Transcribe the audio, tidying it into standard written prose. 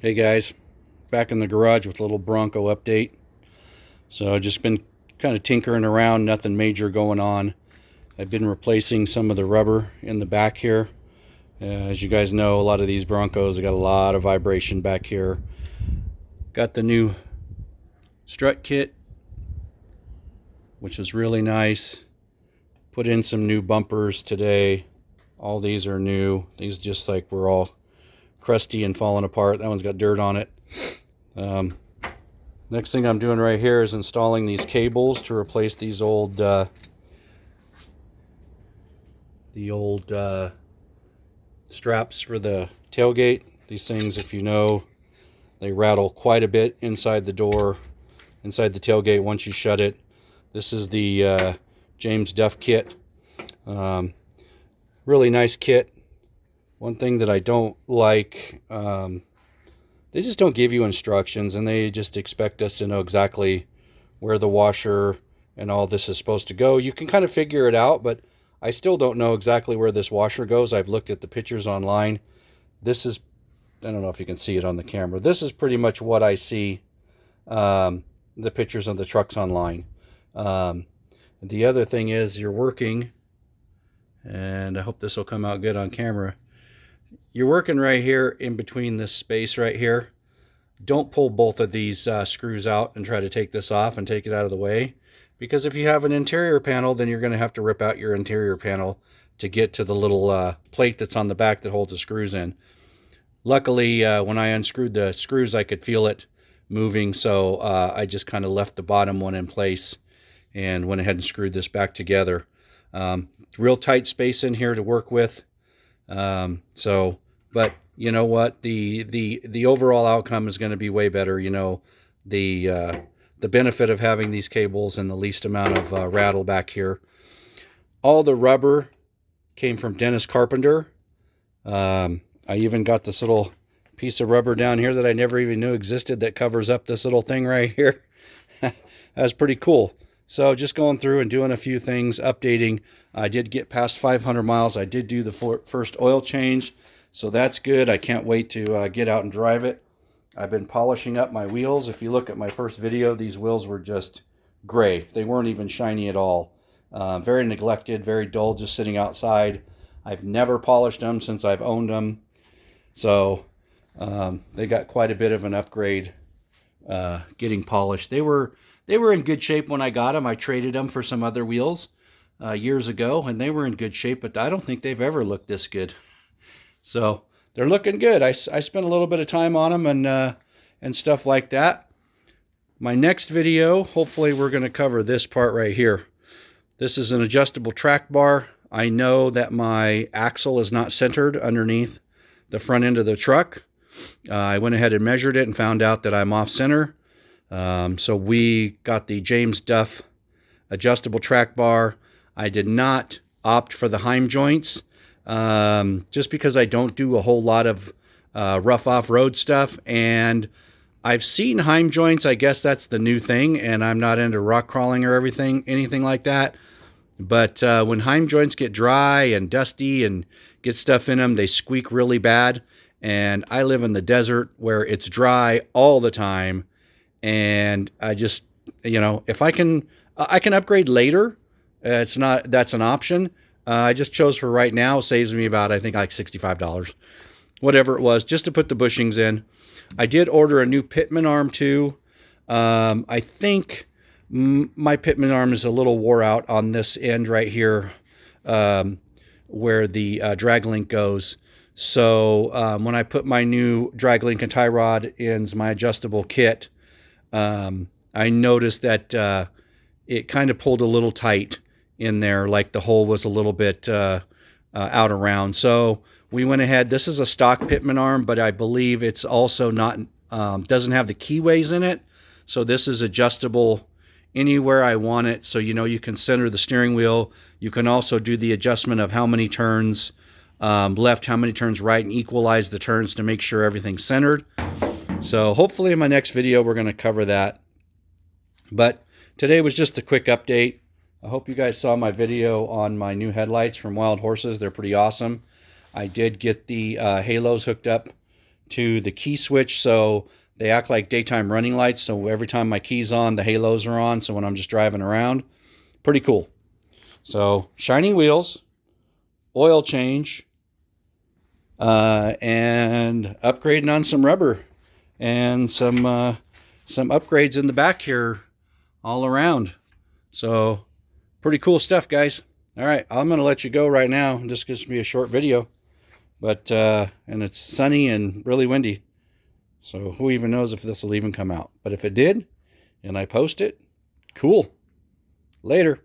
Hey guys, back in the garage with a little Bronco update. So I've just been kind of tinkering around, nothing major going on. I've been replacing some of the rubber in the back here. As you guys know, a lot of these Broncos have got a lot of vibration back here. Got the new strut kit, which is really nice. Put in some new bumpers today. All these are new. These just like were all crusty and falling apart. That one's got dirt on it. Next thing I'm doing right here is installing these cables to replace these old straps for the tailgate. These things, if you know, they rattle quite a bit inside the door, inside the tailgate once you shut it. This is the James Duff kit. Really nice kit. One thing that I don't like, they just don't give you instructions, and they just expect us to know exactly where the washer and all this is supposed to go. You can kind of figure it out, but I still don't know exactly where this washer goes. I've looked at the pictures online. This is, I don't know if you can see it on the camera. This is pretty much what I see, the pictures of the trucks online. The other thing is you're working, and I hope this will come out good on camera. You're working right here in between this space right here. Don't pull both of these screws out and try to take this off and take it out of the way, because if you have an interior panel, then you're going to have to rip out your interior panel to get to the little plate that's on the back that holds the screws in. Luckily, when I unscrewed the screws, I could feel it moving, so I just kind of left the bottom one in place and went ahead and screwed this back together. Real tight space in here to work with. But you know what? The overall outcome is going to be way better. You know, the benefit of having these cables and the least amount of rattle back here. All the rubber came from Dennis Carpenter. I even got this little piece of rubber down here that I never even knew existed that covers up this little thing right here. That's pretty cool. So just going through and doing a few things, updating. I did get past 500 miles. I did do the first oil change, so that's good. I can't wait to get out and drive it. I've been polishing up my wheels. If you look at my first video, these wheels were just gray. They weren't even shiny at all. Very neglected, very dull, just sitting outside. I've never polished them since I've owned them. So they got quite a bit of an upgrade getting polished. They were in good shape when I got them. I traded them for some other wheels years ago, and they were in good shape, but I don't think they've ever looked this good. So they're looking good. I spent a little bit of time on them and stuff like that. My next video, hopefully we're going to cover this part right here. This is an adjustable track bar. I know that my axle is not centered underneath the front end of the truck. I went ahead and measured it and found out that I'm off center. So we got the James Duff adjustable track bar. I did not opt for the Heim joints, just because I don't do a whole lot of rough off-road stuff, and I've seen Heim joints. I guess that's the new thing, and I'm not into rock crawling or anything like that. But when Heim joints get dry and dusty and get stuff in them, they squeak really bad. And I live in the desert where it's dry all the time. And I just, you know, if I can upgrade later. That's an option. I just chose for right now. Saves me about, I think, like $65, whatever it was, just to put the bushings in. I did order a new pitman arm too. I think my pitman arm is a little wore out on this end right here, where the drag link goes. So when I put my new drag link and tie rod in my adjustable kit, I noticed that it kind of pulled a little tight in there, like the hole was a little bit out around. So we went ahead. This is a stock pitman arm, but I believe it's also not, doesn't have the keyways in it. So this is adjustable anywhere I want it. So, you know, you can center the steering wheel. You can also do the adjustment of how many turns left, how many turns right, and equalize the turns to make sure everything's centered. So hopefully in my next video, we're going to cover that. But today was just a quick update. I hope you guys saw my video on my new headlights from Wild Horses. They're pretty awesome. I did get the halos hooked up to the key switch, so they act like daytime running lights. So every time my key's on, the halos are on. So when I'm just driving around, pretty cool. So shiny wheels, oil change, and upgrading on some rubber, and some upgrades in the back here all around. So pretty cool stuff, guys. All right, I'm going to let you go right now. This gives me a short video, but and it's sunny and really windy. So who even knows if this will even come out. But if it did, and I post it, cool. Later.